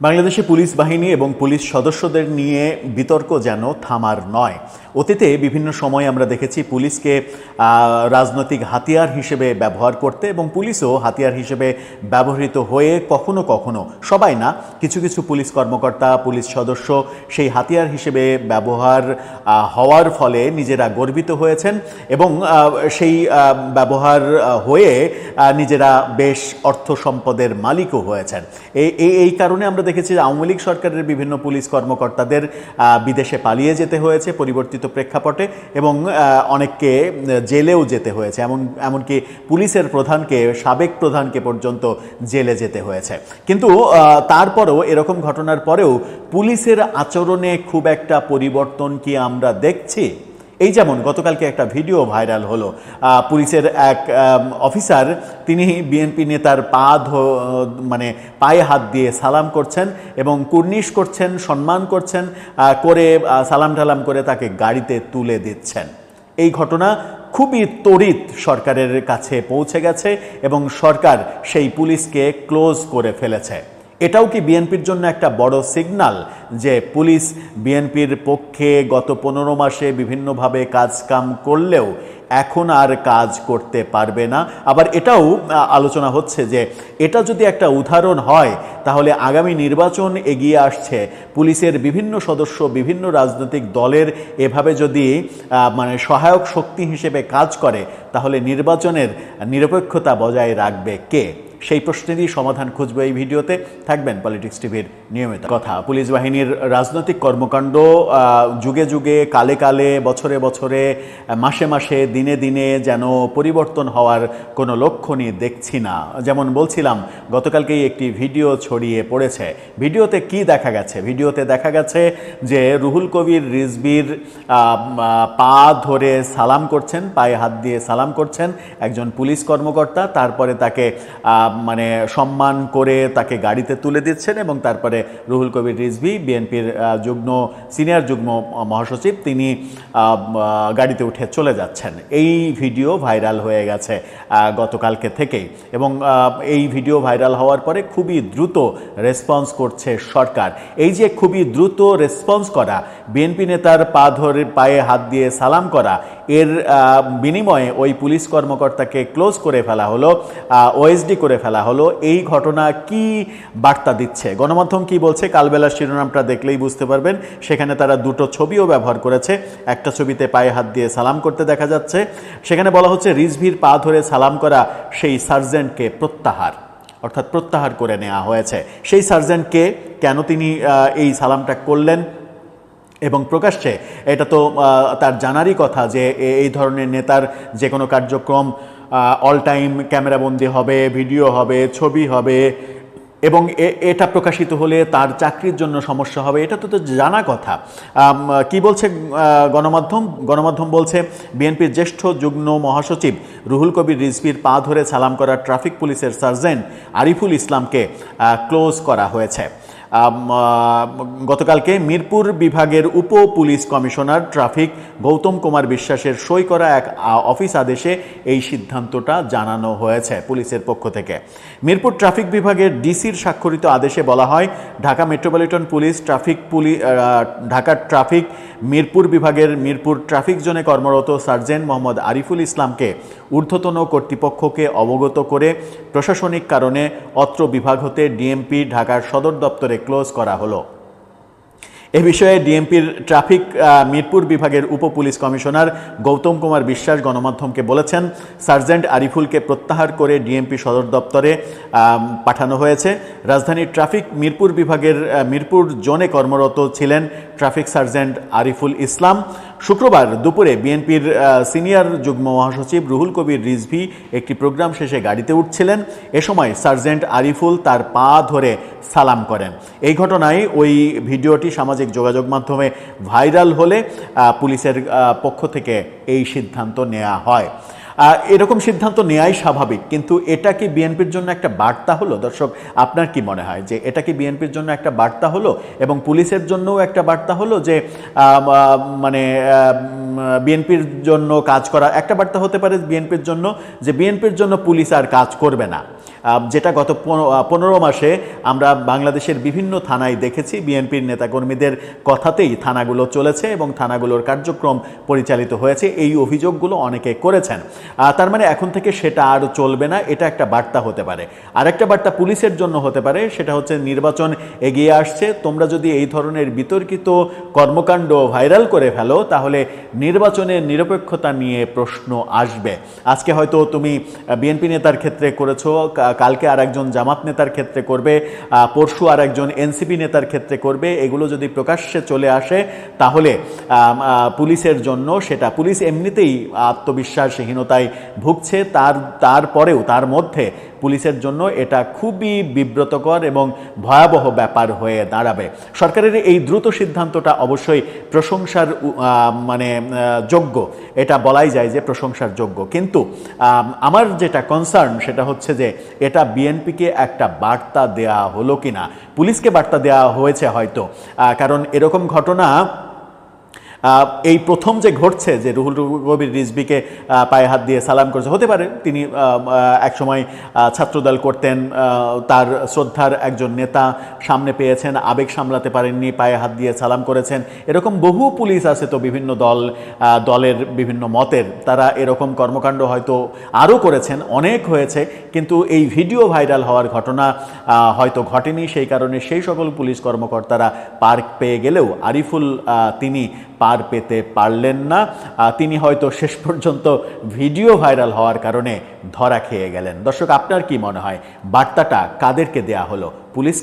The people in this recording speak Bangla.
বাংলাদেশে পুলিশ বাহিনী এবং পুলিশ সদস্যদের নিয়ে বিতর্ক যেন থামার নয়। অতীতে বিভিন্ন সময় আমরা দেখেছি পুলিশকে রাজনৈতিক হাতিয়ার হিসেবে ব্যবহার করতে এবং পুলিশও হাতিয়ার হিসেবে ব্যবহৃত হয়ে কখনো কখনো, সবাই না, কিছু কিছু পুলিশ কর্মকর্তা, পুলিশ সদস্য সেই হাতিয়ার হিসেবে ব্যবহার হওয়ার ফলে নিজেরা গর্বিত হয়েছেন এবং সেই ব্যবহার হয়ে নিজেরা বেশ অর্থ সম্পদের মালিকও হয়েছেন। এই কারণে আমরা দেখেছি যে আওয়ামী লীগ সরকারের বিভিন্ন পুলিশ কর্মকর্তাদের বিদেশে পালিয়ে যেতে হয়েছে পরিবর্তিত প্রেক্ষাপটে এবং অনেককে জেলেও যেতে হয়েছে, এমনকি পুলিশের প্রধানকে, সাবেক প্রধানকে পর্যন্ত জেলে যেতে হয়েছে। কিন্তু তারপরেও, এরকম ঘটনার পরেও পুলিশের আচরণে খুব একটা পরিবর্তন কি আমরা দেখছি? এই যেমন গতকালকে একটা ভিডিও ভাইরাল হলো, পুলিশের এক অফিসার, তিনি বিএনপি নেতার পায়ে হাত দিয়ে সালাম করছেন এবং কুর্নিশ করছেন, সম্মান করছেন, করে সালাম টালাম করে তাকে গাড়িতে তুলে দিচ্ছেন। এই ঘটনা খুবই তড়িৎ সরকারের কাছে পৌঁছে গেছে এবং সরকার সেই পুলিশকে ক্লোজ করে ফেলেছে। এটাও কি বিএনপির জন্য একটা বড় সিগন্যাল যে পুলিশ বিএনপির পক্ষে গত 15 মাসে বিভিন্নভাবে কাজকাম করলেও এখন আর কাজ করতে পারবে না? আবার এটাও আলোচনা হচ্ছে যে এটা যদি একটা উদাহরণ হয়, তাহলে আগামী নির্বাচন এগিয়ে আসছে, পুলিশের বিভিন্ন সদস্য বিভিন্ন রাজনৈতিক দলের এভাবে যদি সহায়ক শক্তি হিসেবে কাজ করে, তাহলে নির্বাচনের নিরপেক্ষতা বজায় রাখবে কে? সেই প্রশ্নেরই সমাধান খুঁজবো এই ভিডিওতে। থাকবেন পলিটিক্স টিভির নিয়মিত কথা। পুলিশ বাহিনীর রাজনৈতিক কর্মকাণ্ড যুগে যুগে, কালে কালে, বছরে বছরে, মাসে মাসে, দিনে দিনে যেন পরিবর্তন হওয়ার কোনো লক্ষণই দেখছি না। যেমন বলছিলাম, গতকালকেই একটি ভিডিও ছড়িয়ে পড়েছে। ভিডিওতে কি দেখা গেছে? ভিডিওতে দেখা গেছে যে রুহুল কবির রিজভীর পা ধরে সালাম করছেন, পায়ে হাত দিয়ে সালাম করছেন একজন পুলিশ কর্মকর্তা, তারপরে তাকে সম্মান করে তাকে গাড়িতে তুলে দিচ্ছেন এবং তারপরে রুহুল কবির রিজভী, বিএনপির সিনিয়র যুগ্ম মহাসচিব, তিনি গাড়িতে উঠে চলে যাচ্ছেন। এই ভিডিও ভাইরাল হয়ে গেছে গতকালকে থেকেই এবং এই ভিডিও ভাইরাল হওয়ার পরে খুবই দ্রুত রেসপন্স করছে সরকার। এই যে খুবই দ্রুত রেসপন্স করা, বিএনপি নেতার পায়ে হাত দিয়ে সালাম করা, এর বিনিময়ে ওই পুলিশ কর্মকর্তাকে ক্লোজ করে ফেলা হলো, ওএসডি করে ফেলা হলো। এই ঘটনা কি বার্তা দিচ্ছে? গণমাধ্যম কি বলছে কালবেলার শিরোনামটা দেখলেই বুঝতে পারবেন। সেখানে তারা দুটো ছবিও ব্যবহার করেছে। একটা ছবিতে পায়ে হাত দিয়ে সালাম করতে দেখা যাচ্ছে, সেখানে বলা হচ্ছে রিজভীর পা ধরে সালাম করা সেই সার্জেন্টকে প্রত্যাহার, অর্থাৎ প্রত্যাহার করে নেওয়া হয়েছে। সেই সার্জেন্টকে, কেন তিনি এই সালামটা করলেন এবং প্রকাশ্যে, এটা তো তার জানারই কথা যে এই ধরনের নেতার যে কোনো কার্যক্রম অল টাইম ক্যামেরাবন্দি হবে, ভিডিও হবে, ছবি হবে এবং এটা প্রকাশিত হলে তার চাকরির জন্য সমস্যা হবে, এটা তো জানা কথা। কি বলছে গণমাধ্যম বলছে বিএনপির জ্যেষ্ঠ যুগ্ম মহাসচিব রুহুল কবির রিজভীর পা ধরে সালাম করা ট্রাফিক পুলিশের সার্জেন্ট আরিফুল ইসলামকে ক্লোজ করা হয়েছে। গতকালকে মিরপুর বিভাগের উপ police commissioner traffic Gautam Kumar বিশ্বাসের সই করা এক অফিস আদেশে এই সিদ্ধান্তটা জানানো হয়েছে পুলিশের পক্ষ থেকে। মিরপুর ট্রাফিক বিভাগের ডিসির স্বাক্ষরিত আদেশে বলা হয়, Dhaka metropolitan police Dhaka traffic Mirpur বিভাগের মিরপুর ট্রাফিক জোনে কর্মরত সার্জেন্ট মোহাম্মদ আরিফুল ইসলামকে ঊর্ধ্বতন কর্তৃপক্ষকে অবগত করে প্রশাসনিক কারণে অত্র বিভাগ হতে ডিএমপি ঢাকার সদর দপ্তরে ক্লোজ করা হলো। এ বিষয়ে ডিএমপির ট্রাফিক মিরপুর বিভাগের উপ পুলিশ কমিশনার গৌতম কুমার বিশ্বাস গণমাধ্যমকে বলেছেন, সার্জেন্ট আরিফুলকে প্রত্যাহার করে ডিএমপি সদর দপ্তরে পাঠানো হয়েছে। রাজধানীর ট্রাফিক মিরপুর বিভাগের মিরপুর জোনে কর্মরত ছিলেন ট্রাফিক সার্জেন্ট আরিফুল ইসলাম। শুক্রবার দুপুরে বিএনপির সিনিয়র যুগ্ম মহাসচিব রুহুল কবির রিজভী একটি প্রোগ্রাম শেষে গাড়িতে উঠছিলেন। এ সময় সার্জেন্ট আরিফুল তার পা ধরে সালাম করেন। এই ঘটনায় ওই ভিডিওটি সামাজিক যোগাযোগ মাধ্যমে ভাইরাল হলে পুলিশের পক্ষ থেকে এই সিদ্ধান্ত নেওয়া হয়। এরকম সিদ্ধান্ত নেওয়াই স্বাভাবিক, কিন্তু এটা কি বিএনপির জন্য একটা বার্তা হলো? দর্শক, আপনার কি মনে হয় যে এটা কি বিএনপির জন্য একটা বার্তা হলো এবং পুলিশের জন্যও একটা বার্তা হলো যে বিএনপির জন্য কাজ করা? একটা বার্তা হতে পারে বিএনপির জন্য যে বিএনপির জন্য পুলিশ আর কাজ করবে না, যেটা গত 15 মাসে আমরা বাংলাদেশের বিভিন্ন থানায় দেখেছি। বিএনপির নেতাকর্মীদের কথাতেই থানাগুলো চলেছে এবং থানাগুলোর কার্যক্রম পরিচালিত হয়েছে, এই অভিযোগগুলো অনেকে করেছেন। তার মানে এখন থেকে সেটা আর চলবে না, এটা একটা বার্তা হতে পারে। আরেকটা বার্তা পুলিশের জন্য হতে পারে, সেটা হচ্ছে নির্বাচন এগিয়ে আসছে, তোমরা যদি এই ধরনের বিতর্কিত কর্মকাণ্ড ভাইরাল করে ফেলো তাহলে নির্বাচনের নিরপেক্ষতা নিয়ে প্রশ্ন আসবে। আজকে হয়তো তুমি বিএনপি নেতার ক্ষেত্রে করেছো, কালকে আরেকজন জামাত নেতার ক্ষেত্রে করবে, পরশু আরেকজন এনসিপি নেতার ক্ষেত্রে করবে। এগুলো যদি প্রকাশ্যে চলে আসে তাহলে পুলিশের জন্য সেটা, পুলিশ এমনিতেই আত্মবিশ্বাসহীনতায় ভুগছে, তারপরেও তার মধ্যে পুলিশের জন্য এটা খুবই বিব্রতকর এবং ভয়াবহ ব্যাপার হয়ে দাঁড়াবে। সরকারের এই দ্রুত সিদ্ধান্তটা অবশ্যই প্রশংসার যোগ্য, এটা বলাই যায় যে প্রশংসার যোগ্য। কিন্তু আমার যেটা কনসার্ন সেটা হচ্ছে যে এটা বিএনপিকে একটা বার্তা দেয়া হলো কিনা। পুলিশকে বার্তা দেওয়া হয়েছে হয়তো, কারণ এরকম ঘটনা এই প্রথম যে ঘটছে যে রুহুল কবির রিজভীকে পায়ে হাত দিয়ে সালাম করেছে, হতে পারে তিনি একসময় ছাত্রদল করতেন, তার শ্রদ্ধার একজন নেতা সামনে পেয়েছেন, আবেগ সামলাতে পারেননি, পায়ে হাত দিয়ে সালাম করেছেন। এরকম বহু পুলিশ আছে তো বিভিন্ন দলের বিভিন্ন মতের, তারা এরকম কর্মকাণ্ড হয়তো আরও করেছেন, অনেক হয়েছে, কিন্তু এই ভিডিও ভাইরাল হওয়ার ঘটনা হয়তো ঘটেনি। সেই কারণে সেই সকল পুলিশ কর্মকর্তারা পার পেয়ে গেলেও আরিফুল তিনি পার পেতে পারলেন না। তিনি হয়তো শেষ পর্যন্ত ভিডিও ভাইরাল হওয়ার কারণে ধরা খেয়ে গেলেন। দর্শক, আপনার কি মনে হয় বার্তাটা কাদেরকে দেয়া হলো? পুলিশ